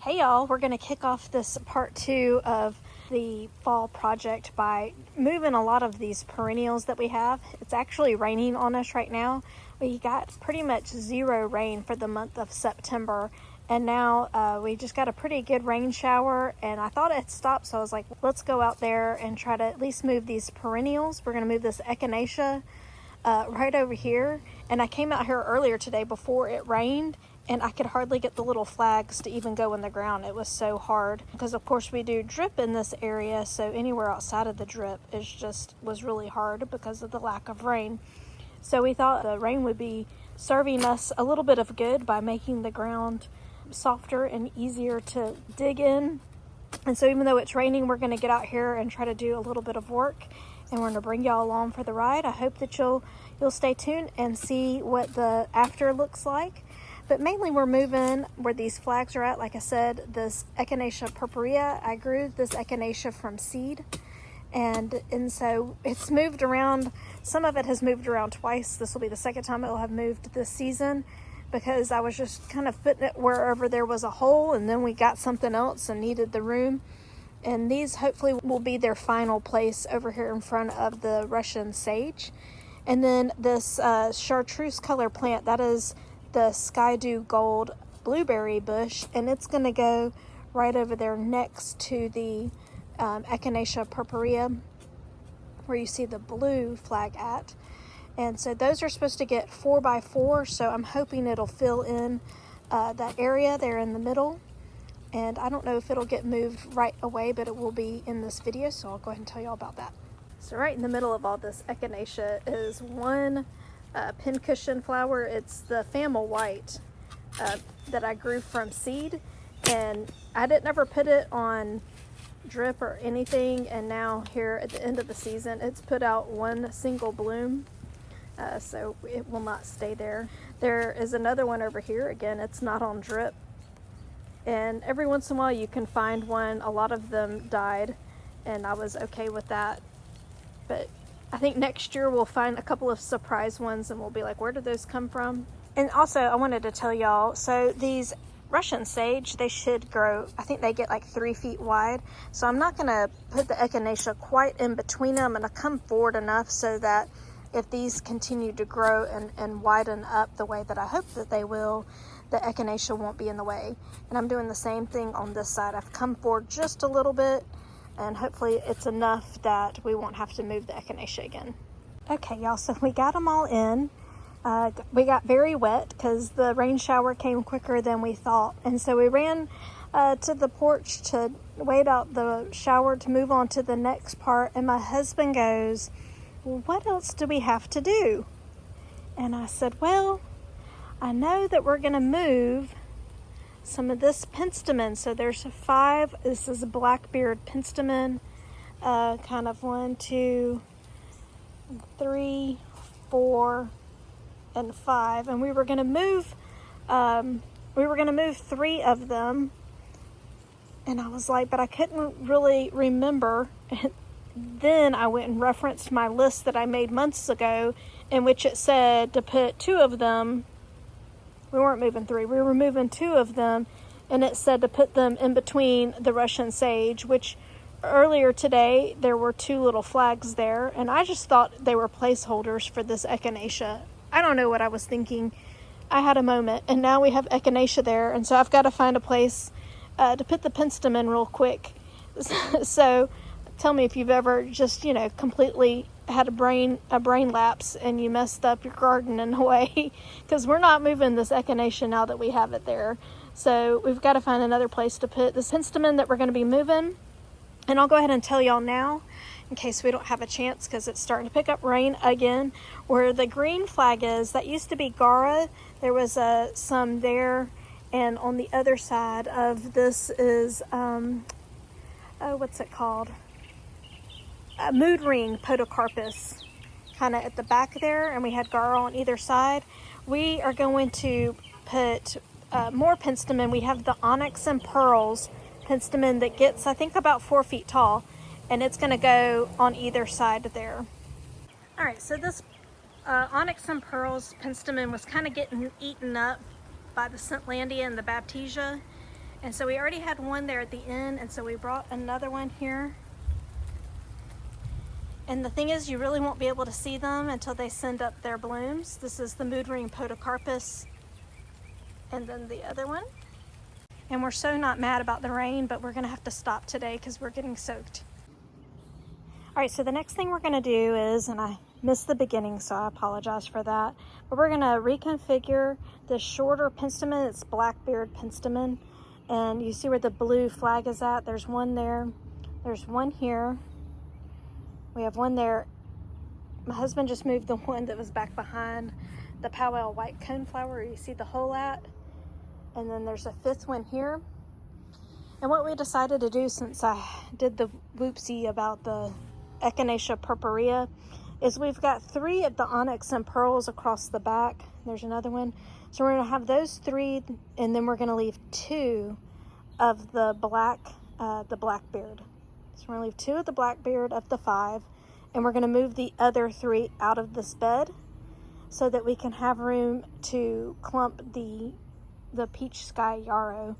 Hey y'all, we're going to kick off this part 2 of the fall project by moving a lot of these perennials that we have. It's actually raining on us right now. We got pretty much zero rain for the month of September, and now we just got a pretty good rain shower, and I thought it stopped, so I was like, let's go out there and try to at least move these perennials. We're going to move this echinacea right over here, and I came out here earlier today before it rained, and I could hardly get the little flags to even go in the ground. It was so hard because of course we do drip in this area, so anywhere outside of the drip was really hard because of the lack of rain. So we thought the rain would be serving us a little bit of good by making the ground softer and easier to dig in. And so even though it's raining, we're going to get out here and try to do a little bit of work, and we're going to bring y'all along for the ride. I hope that you'll stay tuned and see what the after looks like. But mainly we're moving where these flags are at. Like I said, this Echinacea purpurea, I grew this echinacea from seed. And so it's moved around. Some of it has moved around twice. This will be the second time it will have moved this season, because I was just kind of putting it wherever there was a hole, and then we got something else and needed the room. And these hopefully will be their final place over here in front of the Russian sage. And then this chartreuse color plant, that is the Sky Dew Gold blueberry bush, and it's going to go right over there next to the Echinacea purpurea, where you see the blue flag at. And so those are supposed to get 4x4, so I'm hoping it'll fill in that area there in the middle. And I don't know if it'll get moved right away, but it will be in this video, so I'll go ahead and tell you all about that. So right in the middle of all this echinacea is one pincushion flower. It's the Famil White that I grew from seed, and I didn't ever put it on drip or anything, and now here at the end of the season it's put out one single bloom, so it will not stay there. There is another one over here. Again, it's not on drip, and every once in a while you can find one. A lot of them died, and I was okay with that, but I think next year we'll find a couple of surprise ones and we'll be like, where did those come from? And also I wanted to tell y'all, so these Russian sage, they should grow, I think they get like 3 feet wide. So I'm not gonna put the echinacea quite in between them, and I come forward enough so that if these continue to grow and widen up the way that I hope that they will, the echinacea won't be in the way. And I'm doing the same thing on this side. I've come forward just a little bit, and hopefully it's enough that we won't have to move the echinacea again. Okay, y'all, so we got them all in. We got very wet because the rain shower came quicker than we thought. And so we ran to the porch to wait out the shower to move on to the next part. And my husband goes, well, what else do we have to do? And I said, well, I know that we're going to move some of this penstemon. So there's 5. This is a blackbeard penstemon, kind of 1, 2, 3, 4, and 5. And we were going to move 3 of them. And I was like, but I couldn't really remember. And then I went and referenced my list that I made months ago, in which it said to put 2 of them. We weren't moving 3, we were moving 2 of them, and it said to put them in between the Russian sage, which earlier today there were 2 little flags there, and I just thought they were placeholders for this echinacea. I don't know what I was thinking. I had a moment, and now we have echinacea there, and so I've got to find a place to put the penstemon real quick. So tell me if you've ever just, completely had a brain lapse and you messed up your garden in a way, because we're not moving this echinacea now that we have it there. So we've got to find another place to put this penstemon that we're going to be moving. And I'll go ahead and tell y'all now, in case we don't have a chance, because it's starting to pick up rain again, where the green flag is. That used to be Gara. There was some there, and on the other side of this is what's it called? A mood ring podocarpus, kind of at the back there, and we had Gara on either side. We are going to put more penstemon. We have the onyx and pearls penstemon that gets, I think, about 4 feet tall, and it's going to go on either side there. All right, so this onyx and pearls penstemon was kind of getting eaten up by the Scentlandia and the Baptisia, And so we already had one there at the end, and so we brought another one here. And the thing is, you really won't be able to see them until they send up their blooms. This is the mood ring podocarpus, and then the other one. And we're so not mad about the rain, but we're gonna have to stop today because we're getting soaked. All right, so the next thing we're gonna do is, and I missed the beginning, so I apologize for that, but we're gonna reconfigure the shorter penstemon. It's blackbeard penstemon. And you see where the blue flag is at? There's one there, there's one here. We have one there. My husband just moved the one that was back behind the powwow white coneflower. You see the hole at? And then there's a fifth one here. And what we decided to do, since I did the whoopsie about the Echinacea purpurea, is we've got 3 of the onyx and pearls across the back. There's another one. So we're gonna have those 3, and then we're gonna leave 2 of the blackbeard. So we're gonna leave 2 of the blackbeard of the 5, and we're gonna move the other 3 out of this bed so that we can have room to clump the peach sky yarrow,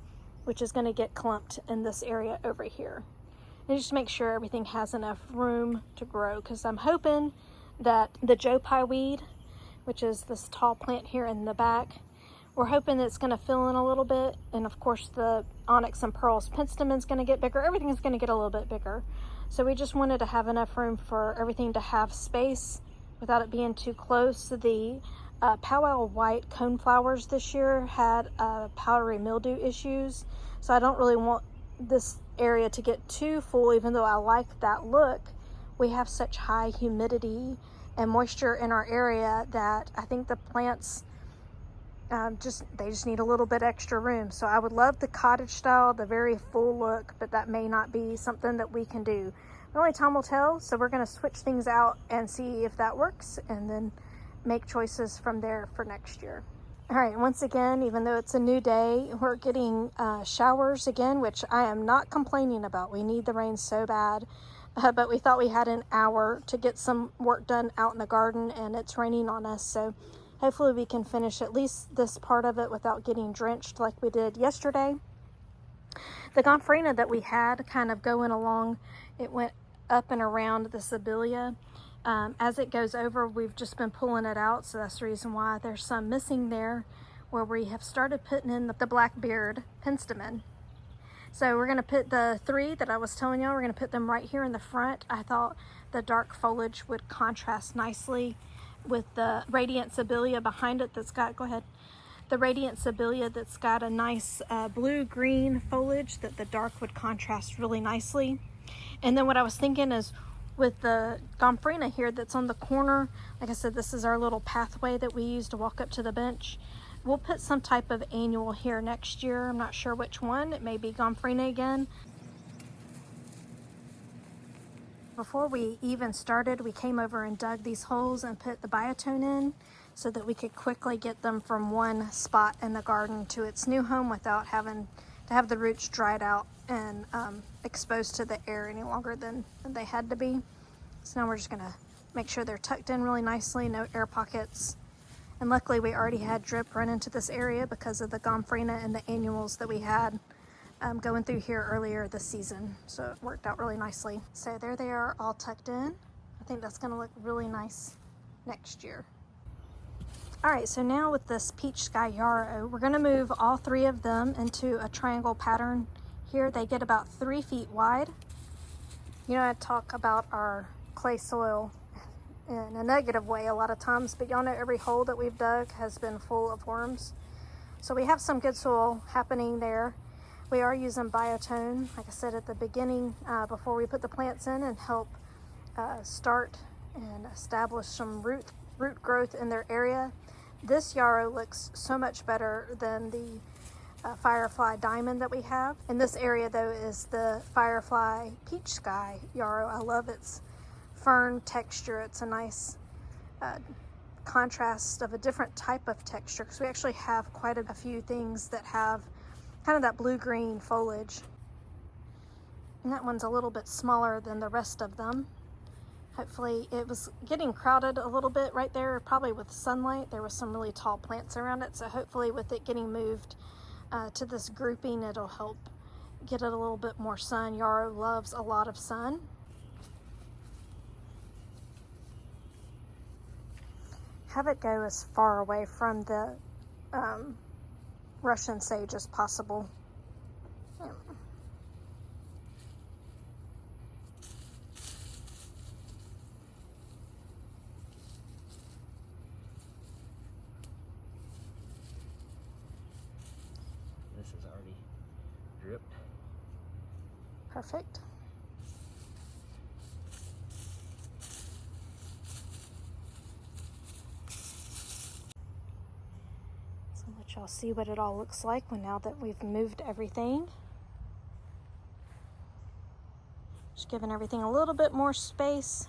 which is gonna get clumped in this area over here. And just make sure everything has enough room to grow, because I'm hoping that the Joe Pye weed, which is this tall plant here in the back, we're hoping that it's going to fill in a little bit. And of course the onyx and pearls penstemon's going to get bigger. Everything's going to get a little bit bigger. So we just wanted to have enough room for everything to have space without it being too close. The powwow white coneflowers this year had powdery mildew issues. So I don't really want this area to get too full, even though I like that look. We have such high humidity and moisture in our area that I think the plants they just need a little bit extra room. So I would love the cottage style, the very full look, but that may not be something that we can do. Only time will tell. So we're going to switch things out and see if that works, and then make choices from there for next year. All right, once again, even though it's a new day, we're getting showers again, which I am not complaining about. We need the rain so bad, but we thought we had an hour to get some work done out in the garden, and it's raining on us. So hopefully we can finish at least this part of it without getting drenched like we did yesterday. The gomphrena that we had kind of going along, it went up and around the sibilia. As it goes over, we've just been pulling it out, so that's the reason why there's some missing there, where we have started putting in the blackbeard penstemon. So we're going to put the 3 that I was telling y'all, we're going to put them right here in the front. I thought the dark foliage would contrast nicely with the radiant sibilia behind it that's got, go ahead, the radiant sibilia that's got a nice blue-green foliage, that the dark would contrast really nicely. And then what I was thinking is, with the gomphrena here that's on the corner, like I said, this is our little pathway that we use to walk up to the bench. We'll put some type of annual here next year. I'm not sure which one. It may be gomphrena again. Before we even started, we came over and dug these holes and put the biotone in so that we could quickly get them from one spot in the garden to its new home without having to have the roots dried out and exposed to the air any longer than they had to be. So now we're just gonna make sure they're tucked in really nicely, no air pockets. And luckily we already had drip run into this area because of the gomphrena and the annuals that we had going through here earlier this season. So it worked out really nicely. So there they are, all tucked in. I think that's gonna look really nice next year. All right, so now with this peach sky yarrow, we're gonna move all 3 of them into a triangle pattern. Here they get about 3 feet wide. You know, I talk about our clay soil in a negative way a lot of times, but y'all know every hole that we've dug has been full of worms. So we have some good soil happening there. We are using biotone, like I said at the beginning, before we put the plants in, and help start and establish some root growth in their area. This yarrow looks so much better than the Firefly Diamond that we have. And this area though is the Firefly Peach Sky yarrow. I love its fern texture. It's a nice contrast of a different type of texture, because we actually have quite a few things that have kind of that blue-green foliage. And that one's a little bit smaller than the rest of them. Hopefully, it was getting crowded a little bit right there, probably with sunlight. There was some really tall plants around it, so hopefully with it getting moved, to this grouping, it'll help get it a little bit more sun. Yarrow loves a lot of sun. Have it go as far away from the Russian sage as possible. Yeah. This is already dripped. Perfect. So let y'all see what it all looks like now that we've moved everything. Just giving everything a little bit more space.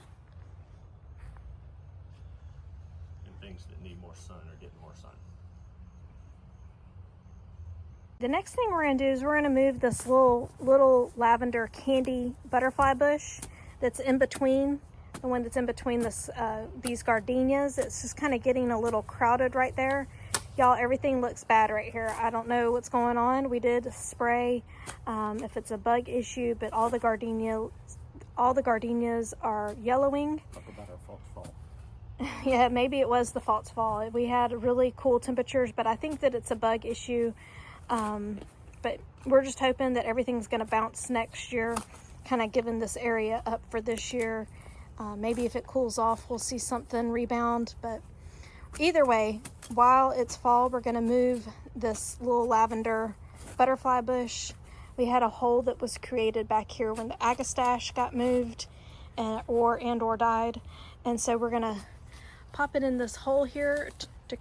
And things that need more sun are getting more sun. The next thing we're going to do is we're going to move this little lavender candy butterfly bush that's in between, the one that's in between this these gardenias. It's just kind of getting a little crowded right there. Y'all, everything looks bad right here. I don't know what's going on. We did spray if it's a bug issue, but all the gardenias are yellowing. Talk about our false fall. Yeah, maybe it was the false fall. We had really cool temperatures, but I think that it's a bug issue. But we're just hoping that everything's going to bounce next year, kind of giving this area up for this year. Maybe if it cools off, we'll see something rebound. But either way, while it's fall, we're going to move this little lavender butterfly bush. We had a hole that was created back here when the agastache got moved or died. And so we're going to pop it in this hole here to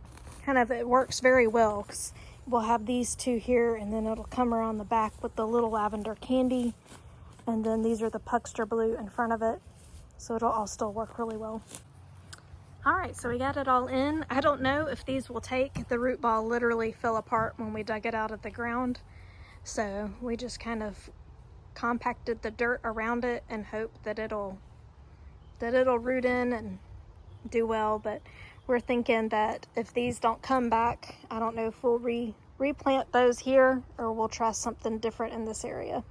kind of, it works very well, 'cause we'll have these two here, and then it'll come around the back with the little lavender candy. And then these are the Puckster blue in front of it. So it'll all still work really well. All right, so we got it all in. I don't know if these will take. The root ball literally fell apart when we dug it out of the ground. So we just kind of compacted the dirt around it and hope that it'll root in and do well. But we're thinking that if these don't come back, I don't know if we'll replant those here or we'll try something different in this area.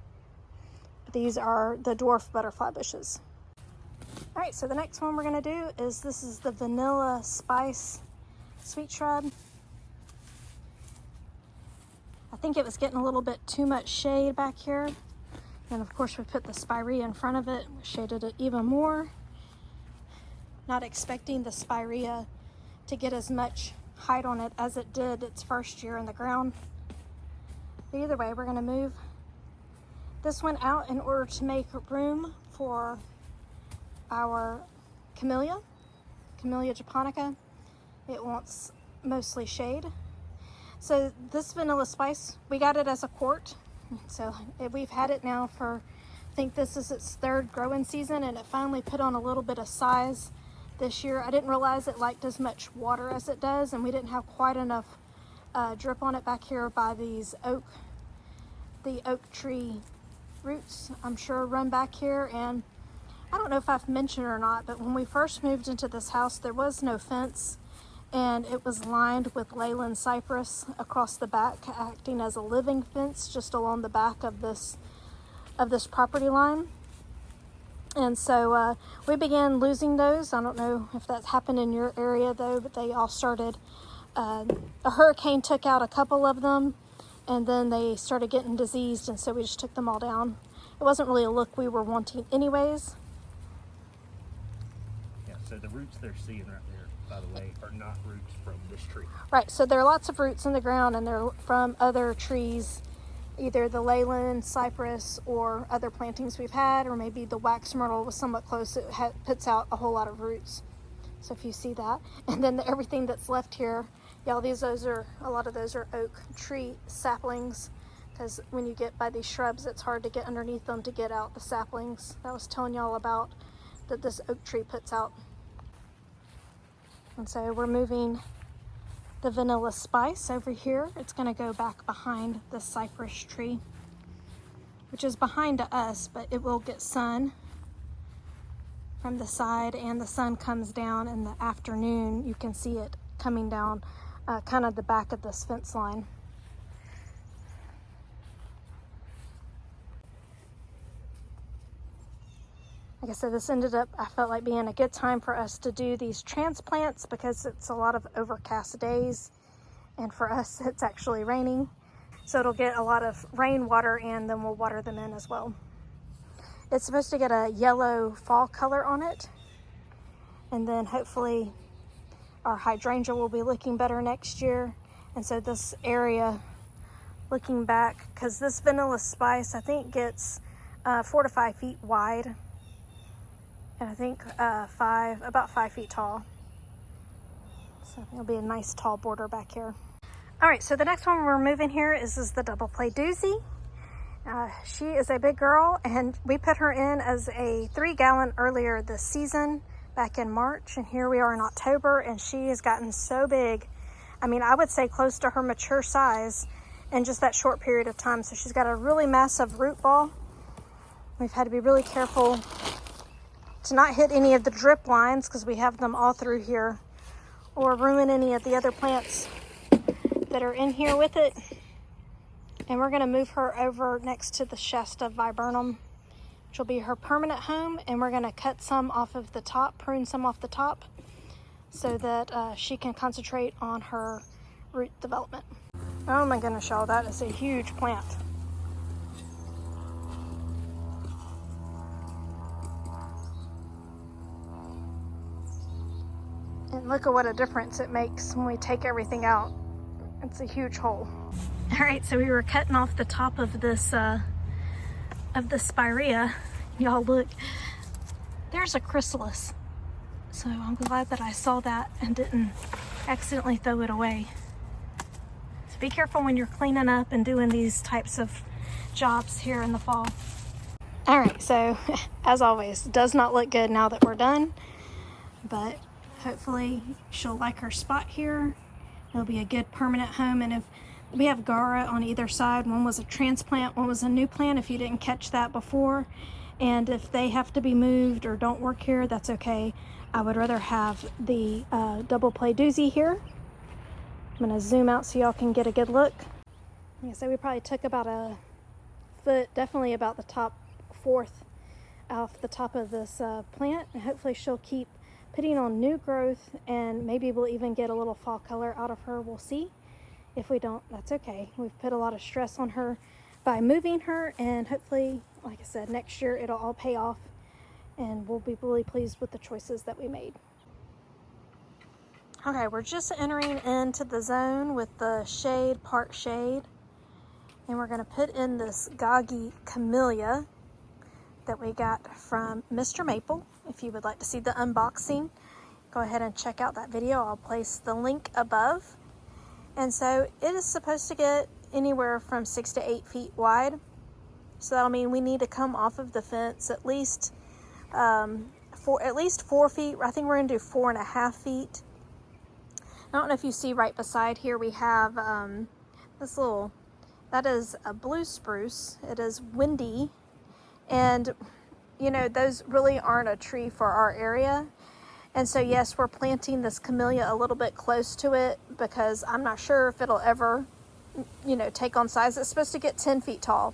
These are the dwarf butterfly bushes. All right, so the next one we're gonna do is, this is the vanilla spice sweet shrub. I think it was getting a little bit too much shade back here. And of course we put the spirea in front of it, we shaded it even more. Not expecting the spirea to get as much height on it as it did its first year in the ground. But either way, we're gonna move this one out in order to make room for our Camellia japonica. It wants mostly shade. So this vanilla spice, we got it as a quart. So we've had it now for, I think this is its third growing season, and it finally put on a little bit of size this year. I didn't realize it liked as much water as it does, and we didn't have quite enough drip on it back here by these the oak tree roots, I'm sure, run back here. And I don't know if I've mentioned or not, but when we first moved into this house, there was no fence, and it was lined with leyland cypress across the back, acting as a living fence just along the back of this property line. And so we began losing those. I don't know if that's happened in your area though, but they all started, a hurricane took out a couple of them, and then they started getting diseased, and so we just took them all down. It wasn't really a look we were wanting anyways. Yeah, so the roots they're seeing right there, by the way, are not roots from this tree. Right, so there are lots of roots in the ground, and they're from other trees, either the leyland, cypress, or other plantings we've had, or maybe the wax myrtle was somewhat close. It puts out a whole lot of roots. So if you see that, and then everything that's left here, yeah, a lot of those are oak tree saplings, because when you get by these shrubs, it's hard to get underneath them to get out the saplings that I was telling y'all about that this oak tree puts out. And so we're moving the vanilla spice over here. It's going to go back behind the cypress tree, which is behind us, but it will get sun from the side, and the sun comes down in the afternoon. You can see it coming down kind of the back of this fence line. Like I said, this ended up, I felt like being a good time for us to do these transplants because it's a lot of overcast days. And for us, it's actually raining. So it'll get a lot of rainwater and then we'll water them in as well. It's supposed to get a yellow fall color on it. And then hopefully our hydrangea will be looking better next year. And so this area, looking back, because this vanilla spice, I think gets 4 to 5 feet wide. And I think about 5 feet tall. So it'll be a nice tall border back here. All right, so the next one we're moving here is the double play doozy. She is a big girl, and we put her in as a 3-gallon earlier this season, back in March, and here we are in October, and she has gotten so big. I mean, I would say close to her mature size in just that short period of time. So she's got a really massive root ball. We've had to be really careful to not hit any of the drip lines because we have them all through here, or ruin any of the other plants that are in here with it. And we're going to move her over next to the Shasta viburnum, which will be her permanent home. And we're going to cut some off of the top, prune some off the top, so that she can concentrate on her root development. Oh my goodness, y'all, that is a huge plant. And look at what a difference it makes when we take everything out. It's a huge hole. All right, so we were cutting off the top of this spirea. Y'all look, there's a chrysalis. So I'm glad that I saw that and didn't accidentally throw it away. So be careful when you're cleaning up and doing these types of jobs here in the fall. All right, so as always, does not look good now that we're done, but hopefully she'll like her spot here. It'll be a good permanent home. And if we have Gara on either side, one was a transplant, one was a new plant, if you didn't catch that before. And if they have to be moved or don't work here, that's okay. I would rather have the double play doozy here. I'm gonna zoom out so y'all can get a good look. Like I said, we probably took about a foot, definitely about the top fourth off the top of this plant. And hopefully she'll keep putting on new growth, and maybe we'll even get a little fall color out of her. We'll see. If we don't, that's okay. We've put a lot of stress on her by moving her, and hopefully, like I said, next year it'll all pay off and we'll be really pleased with the choices that we made. Okay, we're just entering into the zone with the shade, part shade, and we're going to put in this Goggy Camellia that we got from Mr. Maple. If you would like to see the unboxing, go ahead and check out that video. I'll place the link above. And so it is supposed to get anywhere from 6 to 8 feet wide. So that'll mean we need to come off of the fence at least 4 feet. I think we're going to do 4.5 feet. I don't know if you see right beside here, we have this little, that is a blue spruce. It is windy, and you know, those really aren't a tree for our area. And so yes, we're planting this camellia a little bit close to it because I'm not sure if it'll ever, you know, take on size. It's supposed to get 10 feet tall.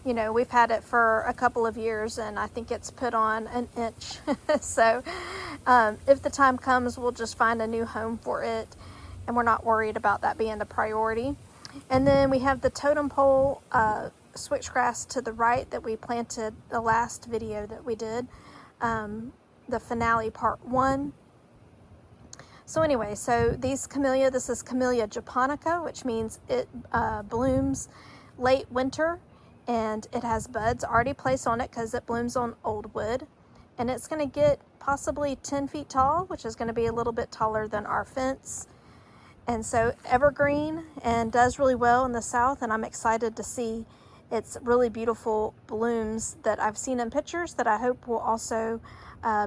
You know, we've had it for a couple of years and I think it's put on an inch. So if the time comes, we'll just find a new home for it, and we're not worried about that being the priority. And then we have the totem pole switchgrass to the right that we planted the last video that we did, the finale part 1. So anyway, so these camellia, this is Camellia japonica, which means it blooms late winter, and it has buds already placed on it because it blooms on old wood, and it's going to get possibly 10 feet tall, which is going to be a little bit taller than our fence. And so evergreen, and does really well in the south, and I'm excited to see its really beautiful blooms that I've seen in pictures that I hope will also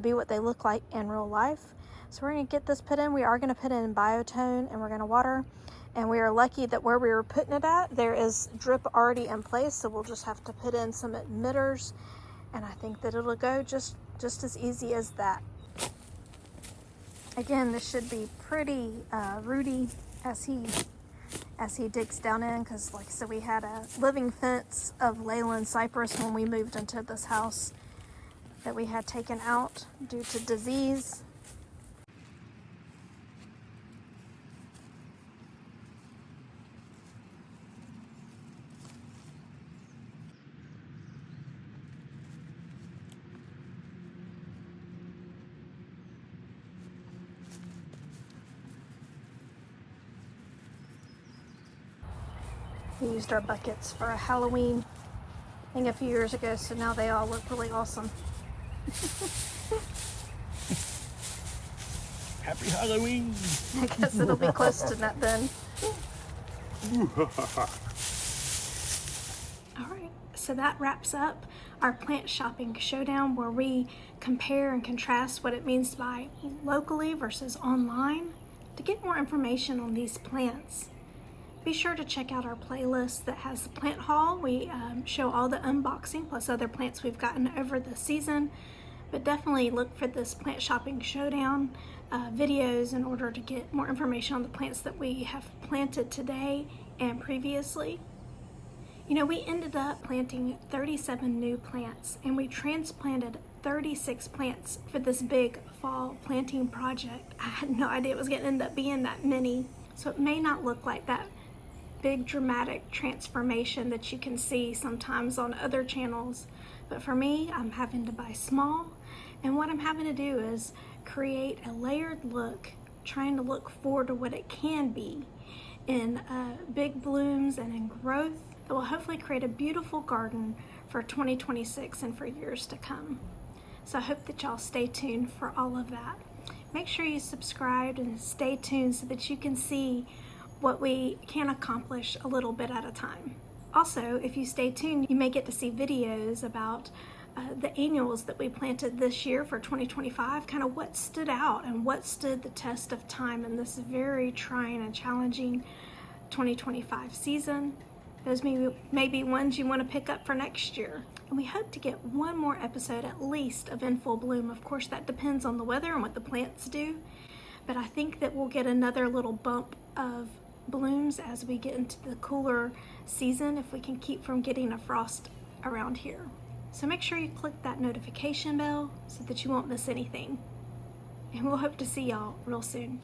be what they look like in real life. So we're going to get this put in. We are going to put it in biotone, and we're going to water. And we are lucky that where we were putting it at, there is drip already in place, so we'll just have to put in some emitters, and I think that it'll go just as easy as that. Again, this should be pretty rooty as he digs down in, because like I said, we had a living fence of Leyland cypress when we moved into this house that we had taken out due to disease. We used our buckets for a Halloween thing a few years ago, so now they all look really awesome. Happy Halloween! I guess it'll be close to that then. Alright, so that wraps up our Plant Shopping Showdown, where we compare and contrast what it means to buy locally versus online. To get more information on these plants, be sure to check out our playlist that has the plant haul. We show all the unboxing plus other plants we've gotten over the season. But definitely look for this Plant Shopping Showdown videos in order to get more information on the plants that we have planted today and previously. You know, we ended up planting 37 new plants, and we transplanted 36 plants for this big fall planting project. I had no idea it was going to end up being that many. So it may not look like that big dramatic transformation that you can see sometimes on other channels, but for me, I'm having to buy small, and what I'm having to do is create a layered look, trying to look forward to what it can be in big blooms and in growth that will hopefully create a beautiful garden for 2026 and for years to come. So I hope that y'all stay tuned for all of that. Make sure you subscribe and stay tuned so that you can see what we can accomplish a little bit at a time. Also, if you stay tuned, you may get to see videos about the annuals that we planted this year for 2025, kind of what stood out and what stood the test of time in this very trying and challenging 2025 season. Those may be ones you want to pick up for next year. And we hope to get one more episode at least of In Full Bloom. Of course, that depends on the weather and what the plants do, but I think that we'll get another little bump of blooms as we get into the cooler season if we can keep from getting a frost around here. So make sure you click that notification bell so that you won't miss anything. And we'll hope to see y'all real soon.